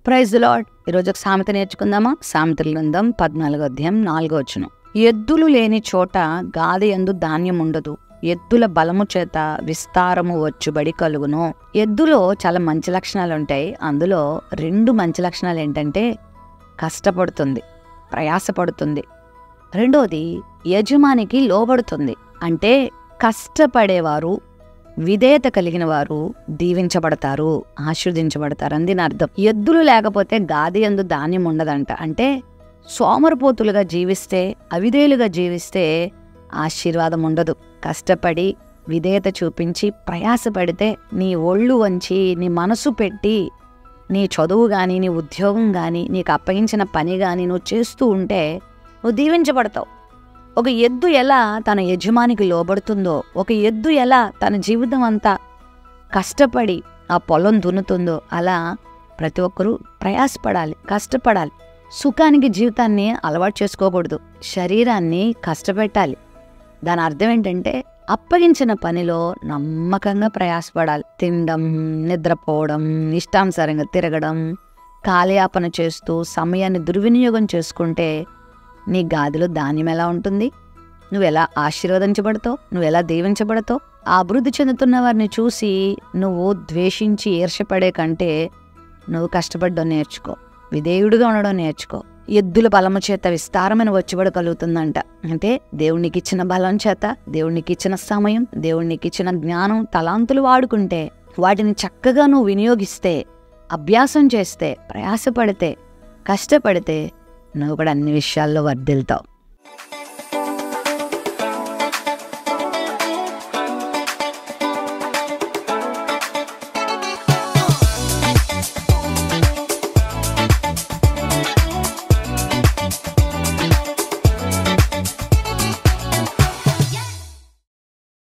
Praise the lord. ఈరోజు ఒక సామెత నేర్చుకుందామా? సామెతల గ్రంథం 14వ అధ్యాయం 4వ వచనం. ఎద్దులు లేని చోట గాది యందు ధాన్యం ఉండదు, ఎద్దుల బలము చేత విస్తారము వచ్చుబడి కలుగును. ఎద్దులో చాలా మంచి లక్షణాలు ఉంటాయి. అందులో 2 మంచి లక్షణాలు ఏంటంటే కష్టపడుతుంది, ప్రయాసపడుతుంది. రెండోది యజమానికి లోబడుతుంది. అంటే కష్టపడేవారు, విధేయత కలిగిన వారు దీవించబడతారు, ఆశీర్వదించబడతారు అని దీని అర్థం. ఎద్దులు లేకపోతే గాది యందు ధాన్యం ఉండదంట. అంటే సోమరిపోతులుగా జీవిస్తే, అవిధేయులుగా జీవిస్తే ఆశీర్వాదం ఉండదు. కష్టపడి విధేయత చూపించి ప్రయాసపడితే, నీ ఒళ్ళు వంచి, నీ మనసు పెట్టి, నీ చదువు కానీ, నీ ఉద్యోగం కానీ, నీకు అప్పగించిన పని కానీ నువ్వు చేస్తూ ఉంటే నువ్వు దీవించబడతావు. ఒక ఎద్దు ఎలా తన యజమానికి లోబడుతుందో, ఒక ఎద్దు ఎలా తన జీవితం అంతా కష్టపడి ఆ పొలం దున్నుతుందో, అలా ప్రతి ఒక్కరూ ప్రయాసపడాలి, కష్టపడాలి. సుఖానికి జీవితాన్ని అలవాటు చేసుకోకూడదు, శరీరాన్ని కష్టపెట్టాలి. దాని అర్థం ఏంటంటే అప్పగించిన పనిలో నమ్మకంగా ప్రయాసపడాలి. తినడం, నిద్రపోవడం, ఇష్టానుసారంగా తిరగడం, కాలయాపన చేస్తూ సమయాన్ని దుర్వినియోగం చేసుకుంటే నీ గాదిలో ధాన్యం ఎలా ఉంటుంది? నువ్వెలా ఆశీర్వదించబడతావు? నువ్వెలా దీవించబడతావు? ఆ అభివృద్ధి చెందుతున్న వారిని చూసి నువ్వు ద్వేషించి ఈర్ష్యపడే కంటే నువ్వు కష్టపడడం నేర్చుకో, విధేయుడిగా ఉండడం నేర్చుకో. ఎద్దుల బలము చేత విస్తారమైన వచ్చుబడి కలుగుతుందంట. అంటే దేవునికి ఇచ్చిన బలం చేత, దేవునికి ఇచ్చిన సమయం, దేవునికి ఇచ్చిన జ్ఞానం, తలాంతులు వాడుకుంటే, వాటిని చక్కగా నువ్వు వినియోగిస్తే, అభ్యాసం చేస్తే, ప్రయాసపడితే, కష్టపడితే నువ్వు కూడా అన్ని విషయాల్లో వర్ధిల్తావు.